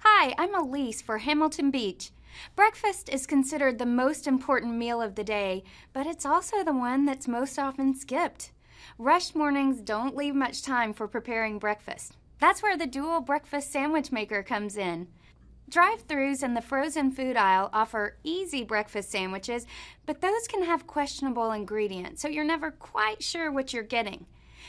Hi, I'm Elise for Hamilton Beach. Breakfast is considered the most important meal of the day, but it's also the one that's most often skipped. Rushed mornings don't leave much time for preparing breakfast. That's where the dual breakfast sandwich maker comes in. Drive-thrus in the frozen food aisle offer easy breakfast sandwiches, but those can have questionable ingredients, so you're never quite sure what you're getting.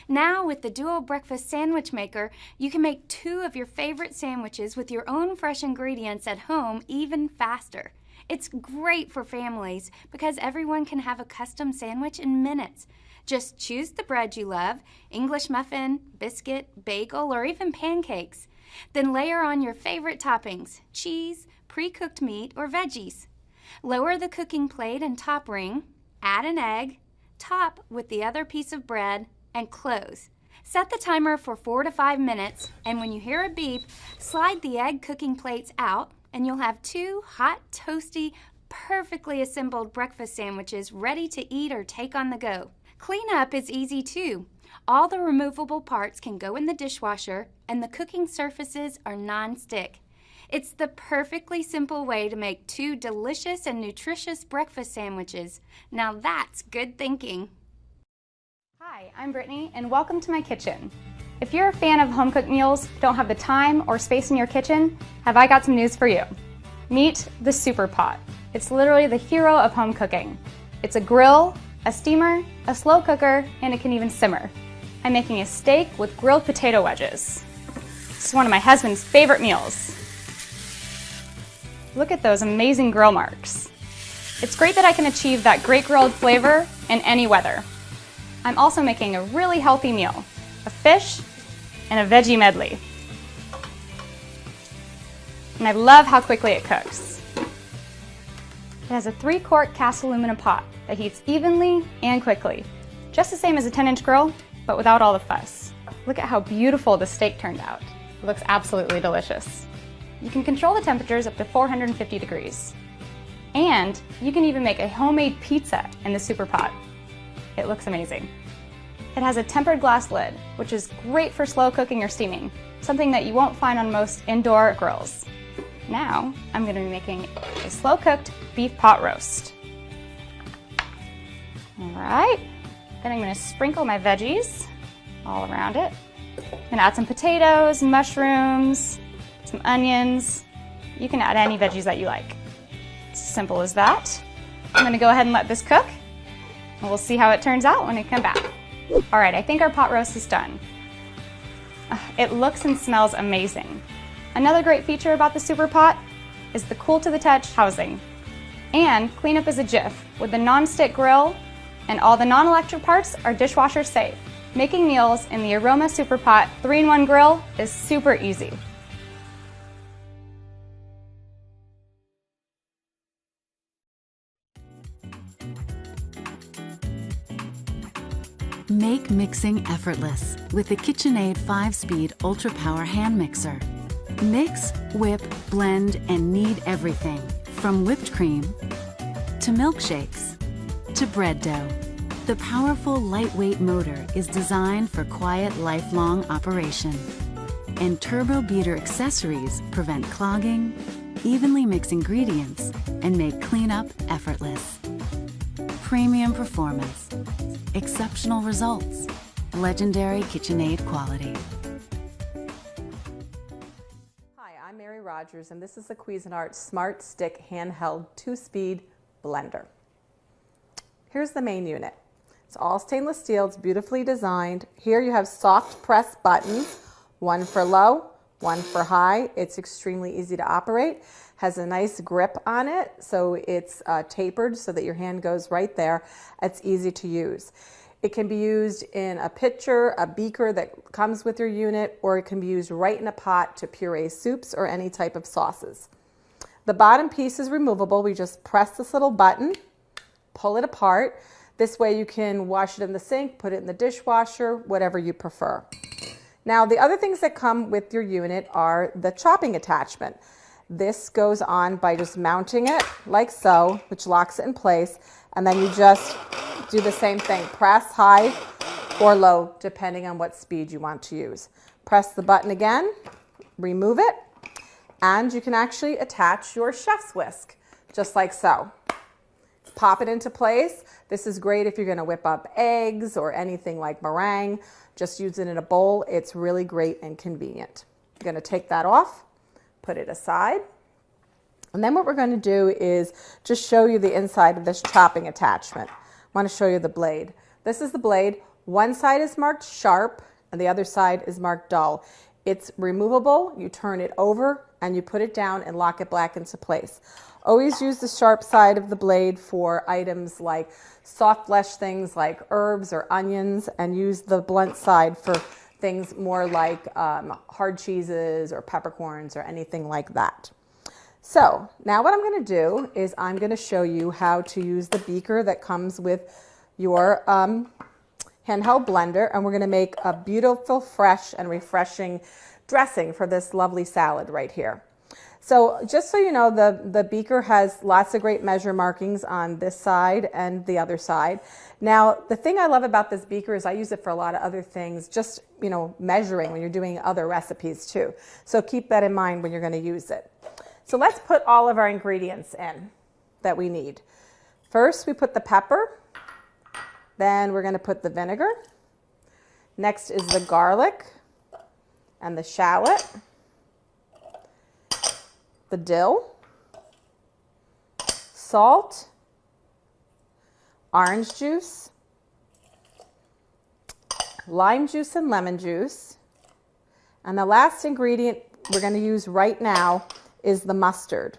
Now, with the dual breakfast sandwich maker, you can make 2 of your favorite sandwiches with your own fresh ingredients at home even faster. It's great for families because everyone can have a custom sandwich in minutes. Just choose the bread you love, English muffin, biscuit, bagel, or even pancakes. Then layer on your favorite toppings, cheese, pre-cooked meat, or veggies. Lower the cooking plate and top ring, add an egg, top with the other piece of bread, and close. Set the timer for 4 to 5 minutes, and when you hear a beep, slide the egg cooking plates out, and you'll have 2 hot, toasty, perfectly assembled breakfast sandwiches ready to eat or take on the go. Cleanup is easy too. All the removable parts can go in the dishwasher, and the cooking surfaces are non-stick. It's the perfectly simple way to make 2 delicious and nutritious breakfast sandwiches. Now that's good thinking. Hi, I'm Brittany, and welcome to my kitchen. If you're a fan of home-cooked meals, don't have the time or space in your kitchen, have I got some news for you. Meet the Super Pot. It's literally the hero of home cooking. It's a grill, a steamer, a slow cooker, and it can even simmer. I'm making a steak with grilled potato wedges. This is one of my husband's favorite meals. Look at those amazing grill marks. It's great that I can achieve that great grilled flavor in any weather. I'm also making a really healthy meal, a fish and a veggie medley. And I love how quickly it cooks. It has a 3-quart cast aluminum pot that heats evenly and quickly, just the same as a 10-inch grill, but without all the fuss. Look at how beautiful the steak turned out. It looks absolutely delicious. You can control the temperatures up to 450 degrees. And you can even make a homemade pizza in the Super Pot. It looks amazing. It has a tempered glass lid, which is great for slow cooking or steaming, something that you won't find on most indoor grills. Now, I'm going to be making a slow-cooked beef pot roast. All right, then I'm going to sprinkle my veggies all around it. I'm going to add some potatoes, mushrooms, some onions. You can add any veggies that you like. It's as simple as that. I'm going to go ahead and let this cook, and we'll see how it turns out when I come back. All right, I think our pot roast is done. It looks and smells amazing. Another great feature about the Super Pot is the cool to the touch housing. And cleanup is a jiff with the non-stick grill, and all the non-electric parts are dishwasher safe. Making meals in the Aroma Super Pot 3-in-1 grill is super easy. Make mixing effortless with the KitchenAid 5-speed Ultra Power Hand Mixer. Mix, whip, blend, and knead everything from whipped cream to milkshakes to bread dough. The powerful lightweight motor is designed for quiet, lifelong operation. And turbo beater accessories prevent clogging, evenly mix ingredients, and make cleanup effortless. Premium performance, exceptional results, legendary KitchenAid quality. Hi, I'm Mary Rogers, and this is the Cuisinart Smart Stick Handheld 2-Speed Blender. Here's the main unit. It's all stainless steel, it's beautifully designed. Here you have soft press buttons, one for low, one for high. It's extremely easy to operate. Has a nice grip on it, so it's tapered so that your hand goes right there. It's easy to use. It can be used in a pitcher, a beaker that comes with your unit, or it can be used right in a pot to puree soups or any type of sauces. The bottom piece is removable. We just press this little button, pull it apart. This way you can wash it in the sink, put it in the dishwasher, whatever you prefer. Now, the other things that come with your unit are the chopping attachment. This goes on by just mounting it like so, which locks it in place, and then you just do the same thing. Press high or low, depending on what speed you want to use. Press the button again, remove it, And you can actually attach your chef's whisk, just like so. Pop it into place. This is great if you're going to whip up eggs or anything like meringue. Just use it in a bowl. It's really great and convenient. I'm going to take that off, put it aside. And then what we're going to do is just show you the inside of this chopping attachment. I want to show you the blade. This is the blade. One side is marked sharp and the other side is marked dull. It's removable. You turn it over and you put it down and lock it back into place. Always use the sharp side of the blade for items like soft flesh things like herbs or onions, and use the blunt side for things more like hard cheeses or peppercorns or anything like that. So now what I'm going to do is I'm going to show you how to use the beaker that comes with your handheld blender, and we're going to make a beautiful, fresh and refreshing dressing for this lovely salad right here. So just so you know, the beaker has lots of great measure markings on this side and the other side. Now, the thing I love about this beaker is I use it for a lot of other things, just, you know, measuring when you're doing other recipes too. So keep that in mind when you're going to use it. So let's put all of our ingredients in that we need. First, we put the pepper. Then we're going to put the vinegar. Next is the garlic and the shallot, the dill, salt, orange juice, lime juice and lemon juice. And the last ingredient we're going to use right now is the mustard.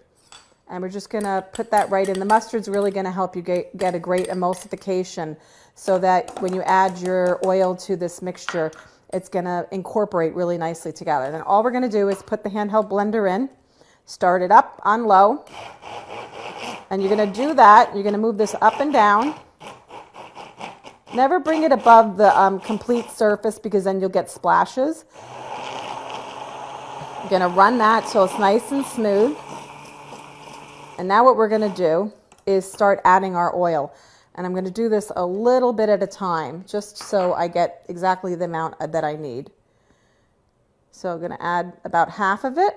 And we're just going to put that right in. The mustard's really going to help you get a great emulsification so that when you add your oil to this mixture, it's going to incorporate really nicely together. Then all we're going to do is put the handheld blender in, start it up on low, and you're going to do that. You're going to move this up and down. Never bring it above the complete surface because then you'll get splashes. You're going to run that so it's nice and smooth. And now what we're going to do is start adding our oil. And I'm going to do this a little bit at a time, just so I get exactly the amount that I need. So I'm going to add about half of it.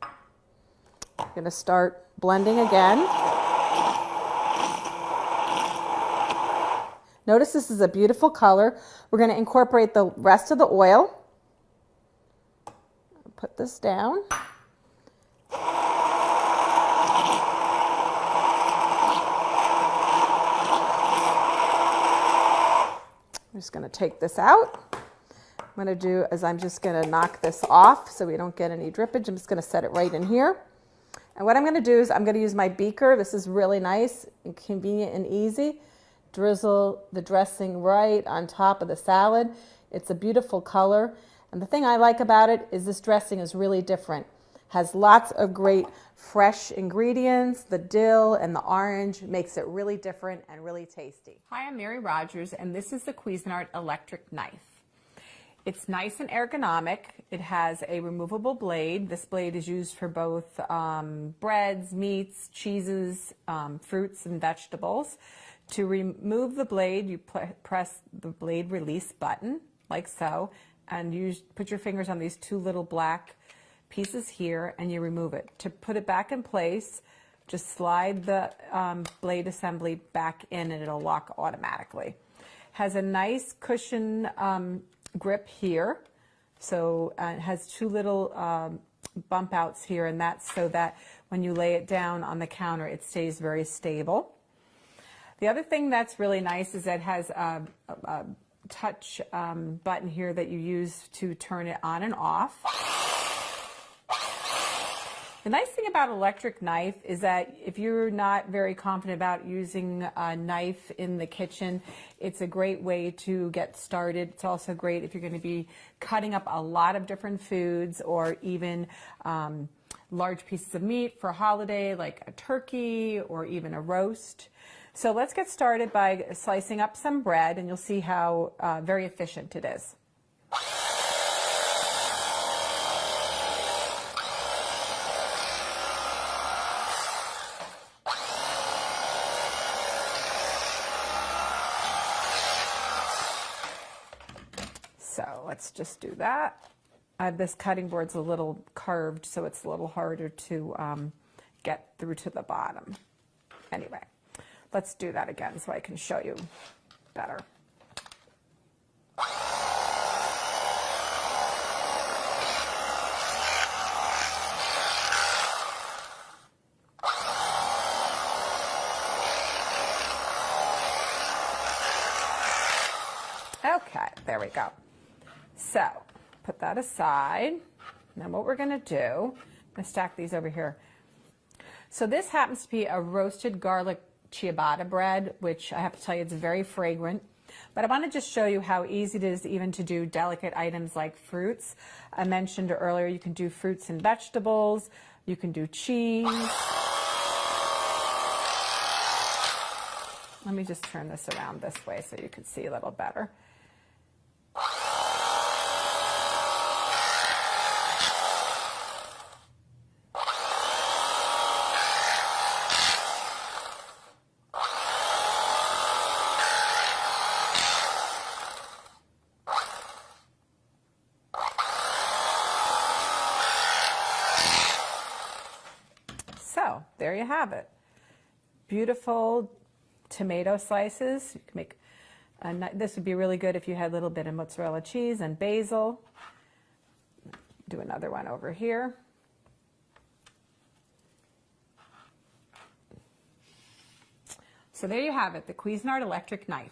I'm going to start blending again. Notice this is a beautiful color. We're going to incorporate the rest of the oil. Put this down. I'm just going to take this out. I'm going to do is I'm just going to knock this off so we don't get any drippage. I'm just going to set it right in here. And what I'm going to do is I'm going to use my beaker. This is really nice and convenient and easy. Drizzle the dressing right on top of the salad. It's a beautiful color. And the thing I like about it is this dressing is really different. Has lots of great fresh ingredients. The dill and the orange makes it really different and really tasty. Hi, I'm Mary Rogers, and this is the Cuisinart electric knife. It's nice and ergonomic. It has a removable blade. This blade is used for both breads, meats, cheeses, fruits, and vegetables. To remove the blade, you press the blade release button, like so, and you put your fingers on these two little black pieces here and you remove it. To put it back in place, just slide the blade assembly back in and it'll lock automatically. Has a nice cushion grip here, so it has two little bump outs here, and that's so that when you lay it down on the counter it stays very stable. The other thing that's really nice is that it has a touch button here that you use to turn it on and off. The nice thing about electric knife is that if you're not very confident about using a knife in the kitchen, it's a great way to get started. It's also great if you're going to be cutting up a lot of different foods or even large pieces of meat for a holiday like a turkey or even a roast. So let's get started by slicing up some bread, and you'll see how very efficient it is. So let's just do that. This cutting board's a little curved, so it's a little harder to get through to the bottom. Anyway, let's do that again so I can show you better. Okay, there we go. So, put that aside. Now what we're gonna do, I'm gonna stack these over here. So this happens to be a roasted garlic ciabatta bread, which I have to tell you, it's very fragrant. But I wanna just show you how easy it is even to do delicate items like fruits. I mentioned earlier, you can do fruits and vegetables, you can do cheese. Let me just turn this around this way so you can see a little better. So there you have it. Beautiful tomato slices. You can make this would be really good if you had a little bit of mozzarella cheese and basil. Do another one over here. So there you have it, the Cuisinart electric knife.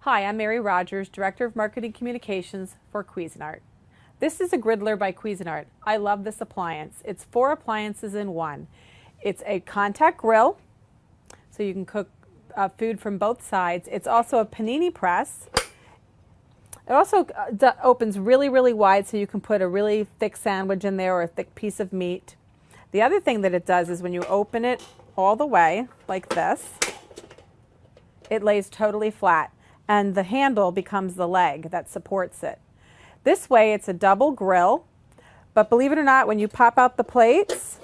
Hi, I'm Mary Rogers, Director of Marketing Communications for Cuisinart. This is a Griddler by Cuisinart. I love this appliance. It's 4 appliances in one. It's a contact grill, so you can cook food from both sides. It's also a panini press. It also opens really, really wide, so you can put a really thick sandwich in there or a thick piece of meat. The other thing that it does is when you open it all the way, like this, it lays totally flat, and the handle becomes the leg that supports it. This way it's a double grill, but believe it or not, when you pop out the plates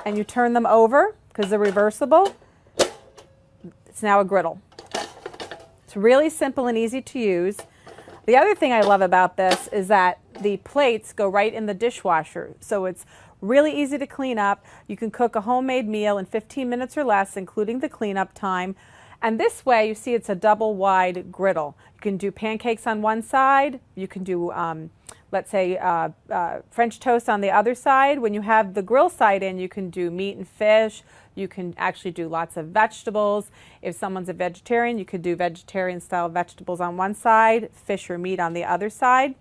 and you turn them over, because they're reversible, it's now a griddle. It's really simple and easy to use. The other thing I love about this is that the plates go right in the dishwasher, so it's really easy to clean up. You can cook a homemade meal in 15 minutes or less, including the cleanup time. And this way, you see it's a double wide griddle. You can do pancakes on one side. You can do, let's say, French toast on the other side. When you have the grill side in, you can do meat and fish. You can actually do lots of vegetables. If someone's a vegetarian, you could do vegetarian style vegetables on one side, fish or meat on the other side.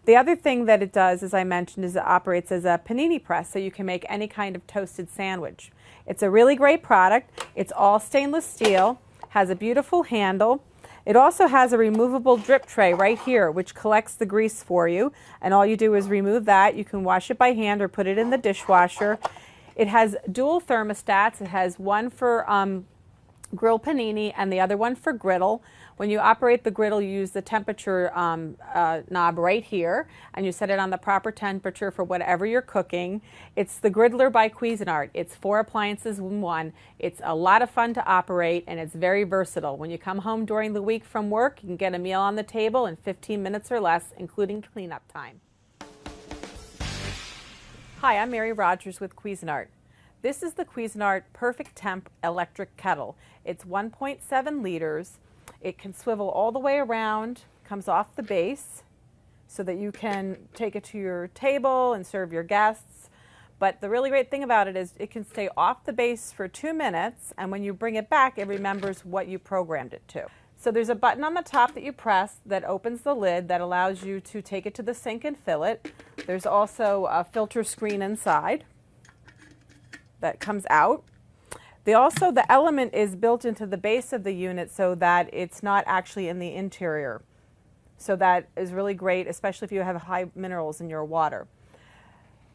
The other thing that it does, as I mentioned, is it operates as a panini press, so you can make any kind of toasted sandwich. It's a really great product. It's all stainless steel. Has a beautiful handle. It also has a removable drip tray right here, which collects the grease for you. And all you do is remove that. You can wash it by hand or put it in the dishwasher. It has dual thermostats. It has one for grill panini and the other one for griddle. When you operate the griddle, you use the temperature knob right here, and you set it on the proper temperature for whatever you're cooking. It's the Griddler by Cuisinart. It's 4 appliances in one. It's a lot of fun to operate, and it's very versatile. When you come home during the week from work, you can get a meal on the table in 15 minutes or less, including cleanup time. Hi, I'm Mary Rogers with Cuisinart. This is the Cuisinart Perfect Temp Electric Kettle. It's 1.7 liters. It can swivel all the way around, comes off the base so that you can take it to your table and serve your guests. But the really great thing about it is it can stay off the base for 2 minutes, and when you bring it back, it remembers what you programmed it to. So there's a button on the top that you press that opens the lid that allows you to take it to the sink and fill it. There's also a filter screen inside that comes out. The element is built into the base of the unit so that it's not actually in the interior. So that is really great, especially if you have high minerals in your water.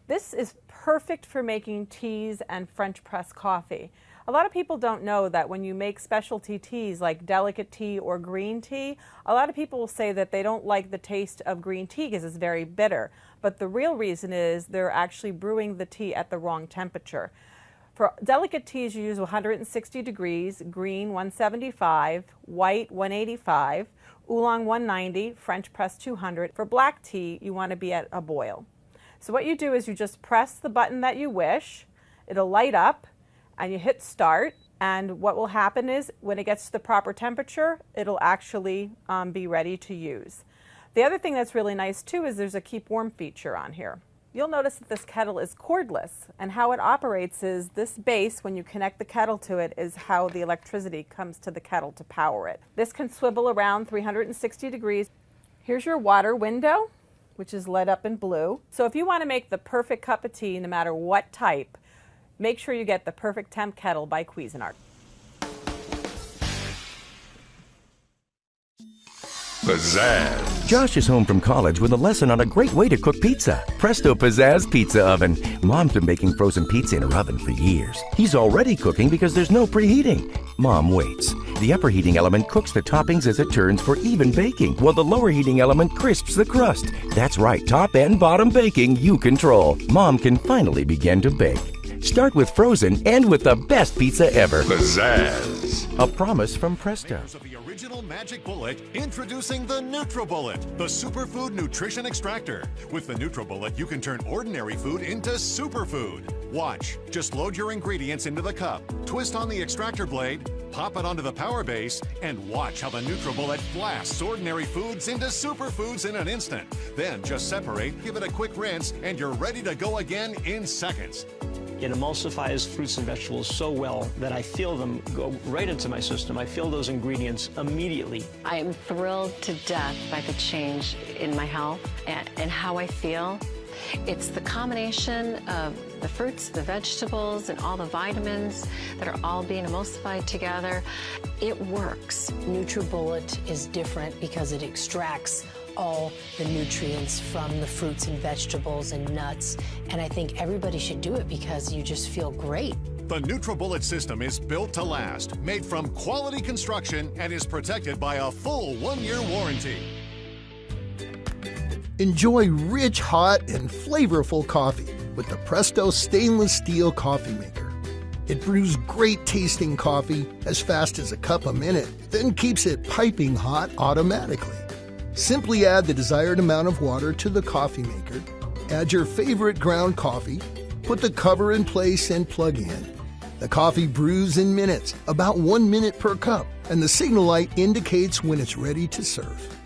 This is perfect for making teas and French press coffee. A lot of people don't know that when you make specialty teas like delicate tea or green tea, a lot of people will say that they don't like the taste of green tea because it's very bitter. But the real reason is they're actually brewing the tea at the wrong temperature. For delicate teas, you use 160 degrees, green 175, white 185, oolong 190, French press 200. For black tea, you want to be at a boil. So what you do is you just press the button that you wish, it'll light up, and you hit start, and what will happen is when it gets to the proper temperature, it'll actually be ready to use. The other thing that's really nice too is there's a keep warm feature on here. You'll notice that this kettle is cordless, and how it operates is this base, when you connect the kettle to it, is how the electricity comes to the kettle to power it. This can swivel around 360 degrees. Here's your water window, which is lit up in blue. So if you want to make the perfect cup of tea, no matter what type, make sure you get the Perfect Temp Kettle by Cuisinart. Pizzazz. Josh is home from college with a lesson on a great way to cook pizza. Presto Pizzazz Pizza Oven. Mom's been baking frozen pizza in her oven for years. He's already cooking because there's no preheating. Mom waits. The upper heating element cooks the toppings as it turns for even baking, while the lower heating element crisps the crust. That's right, top and bottom baking you control. Mom can finally begin to bake. Start with frozen, end with the best pizza ever. Pizzazz. A promise from Presto. Of the original Magic Bullet, introducing the NutriBullet, the superfood nutrition extractor. With the NutriBullet, you can turn ordinary food into superfood. Watch. Just load your ingredients into the cup, twist on the extractor blade, pop it onto the power base, and watch how the NutriBullet blasts ordinary foods into superfoods in an instant. Then just separate, give it a quick rinse, and you're ready to go again in seconds. It emulsifies fruits and vegetables so well that I feel them go right into my system. I feel those ingredients immediately. I am thrilled to death if I could change in my health and how I feel. It's the combination of the fruits, the vegetables, and all the vitamins that are all being emulsified together. It works. NutriBullet is different because it extracts all the nutrients from the fruits and vegetables and nuts. And I think everybody should do it because you just feel great. The NutriBullet system is built to last, made from quality construction, and is protected by a full 1-year warranty. Enjoy rich, hot, and flavorful coffee with the Presto stainless steel coffee maker. It brews great tasting coffee as fast as a cup a minute, then keeps it piping hot automatically. Simply add the desired amount of water to the coffee maker, add your favorite ground coffee, put the cover in place and plug in. The coffee brews in minutes, about 1 minute per cup, and the signal light indicates when it's ready to serve.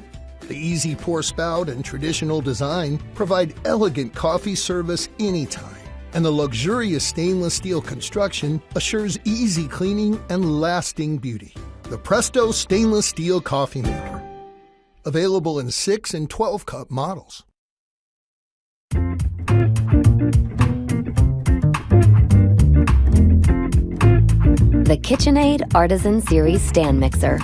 The easy pour spout and traditional design provide elegant coffee service anytime, and the luxurious stainless steel construction assures easy cleaning and lasting beauty. The Presto stainless steel coffee maker. Available in 6 and 12 cup models. The KitchenAid Artisan Series Stand Mixer.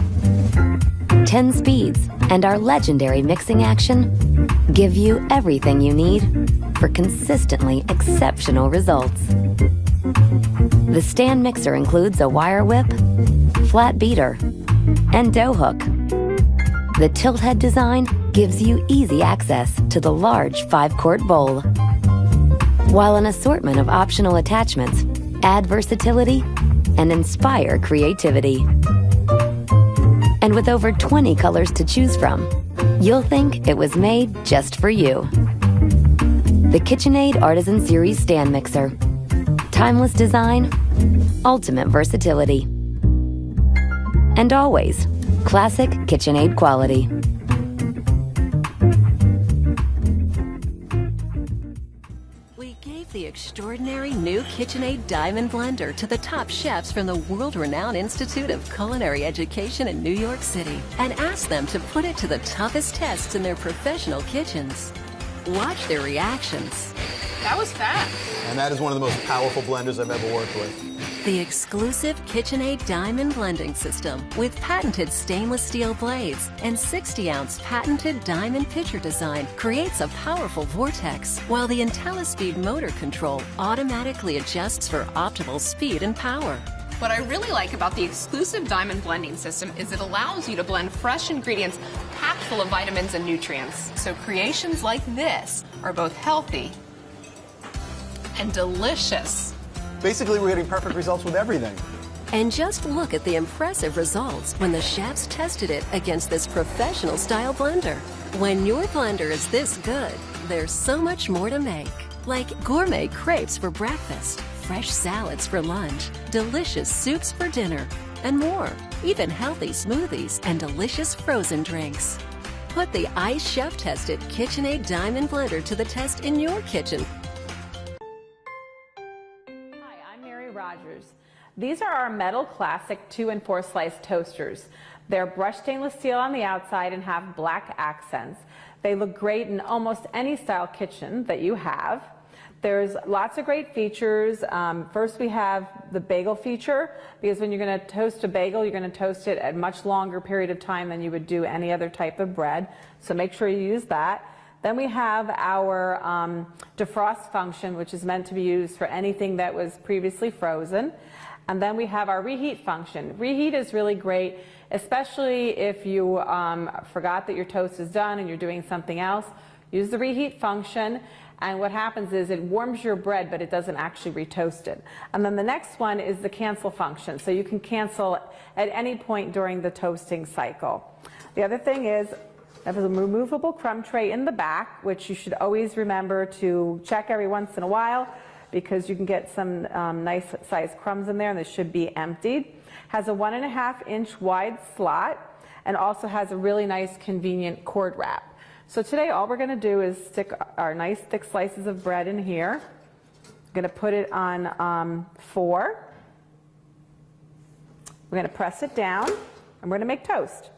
10 speeds and our legendary mixing action give you everything you need for consistently exceptional results. The stand mixer includes a wire whip, flat beater, and dough hook. The tilt head design gives you easy access to the large 5-quart bowl, while an assortment of optional attachments add versatility and inspire creativity. And with over 20 colors to choose from, you'll think it was made just for you. The KitchenAid Artisan Series Stand Mixer. Timeless design, ultimate versatility, and always classic KitchenAid quality. We gave the extraordinary revolutionary new KitchenAid Diamond Blender to the top chefs from the world-renowned Institute of Culinary Education in New York City and ask them to put it to the toughest tests in their professional kitchens. Watch their reactions. That was fast. And that is one of the most powerful blenders I've ever worked with. The exclusive KitchenAid Diamond Blending System with patented stainless steel blades and 60-ounce patented diamond pitcher design creates a powerful vortex, while the IntelliSpeed motor control automatically adjusts for optimal speed and power. What I really like about the exclusive diamond blending system is it allows you to blend fresh ingredients packed full of vitamins and nutrients. So creations like this are both healthy and delicious. Basically, we're getting perfect results with everything. And just look at the impressive results when the chefs tested it against this professional style blender. When your blender is this good, there's so much more to make. Like gourmet crepes for breakfast, fresh salads for lunch, delicious soups for dinner, and more. Even healthy smoothies and delicious frozen drinks. Put the Ice Chef tested KitchenAid Diamond Blender to the test in your kitchen. Rogers. These are our metal classic 2 and 4 slice toasters. They're brushed stainless steel on the outside and have black accents. They look great in almost any style kitchen that you have. There's lots of great features. First, we have the bagel feature, because when you're going to toast a bagel, you're going to toast it at a much longer period of time than you would do any other type of bread. So make sure you use that. Then we have our defrost function, which is meant to be used for anything that was previously frozen. And then we have our reheat function. Reheat is really great, especially if you forgot that your toast is done and you're doing something else. Use the reheat function, and what happens is it warms your bread, but it doesn't actually retoast it. And then the next one is the cancel function. So you can cancel at any point during the toasting cycle. The other thing is, there's a removable crumb tray in the back, which you should always remember to check every once in a while, because you can get some nice sized crumbs in there, and they should be emptied. Has a 1.5-inch wide slot, and also has a really nice convenient cord wrap. So today all we're going to do is stick our nice thick slices of bread in here. I'm going to put it on 4. We're going to press it down, and we're going to make toast.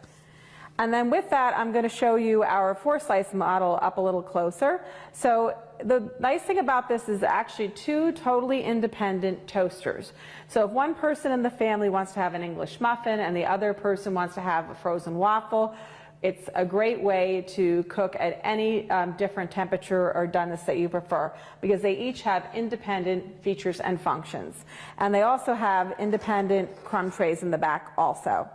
And then with that, I'm going to show you our 4-slice model up a little closer. So the nice thing about this is actually 2 totally independent toasters. So if one person in the family wants to have an English muffin and the other person wants to have a frozen waffle, it's a great way to cook at any different temperature or doneness that you prefer, because they each have independent features and functions. And they also have independent crumb trays in the back also.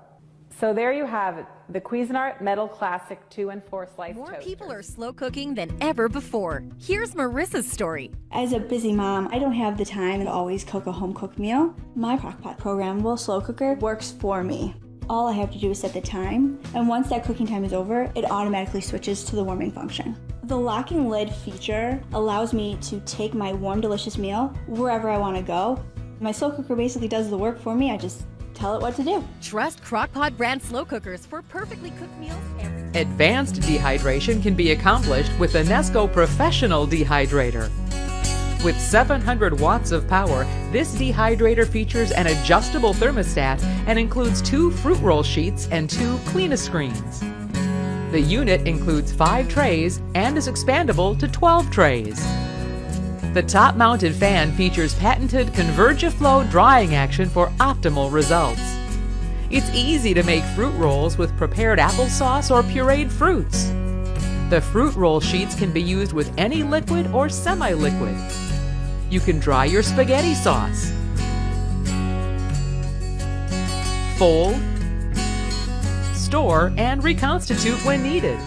So there you have it, the Cuisinart Metal Classic 2 and 4 slice More toasters. people are slow cooking than ever before. Here's Marissa's story. As a busy mom, I don't have the time to always cook a home-cooked meal. My Crock-Pot programmable slow cooker works for me. All I have to do is set the time, and once that cooking time is over, it automatically switches to the warming function. The locking lid feature allows me to take my warm, delicious meal wherever I want to go. My slow cooker basically does the work for me. I just tell it what to do. Trust Crock-Pot brand slow cookers for perfectly cooked meals every day. Advanced dehydration can be accomplished with the Nesco Professional Dehydrator. With 700 watts of power, this dehydrator features an adjustable thermostat and includes 2 fruit roll sheets and 2 cleanest screens. The unit includes 5 trays and is expandable to 12 trays. The top-mounted fan features patented Convergiflow drying action for optimal results. It's easy to make fruit rolls with prepared applesauce or pureed fruits. The fruit roll sheets can be used with any liquid or semi-liquid. You can dry your spaghetti sauce, fold, store, and reconstitute when needed.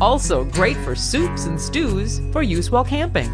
Also great for soups and stews for use while camping.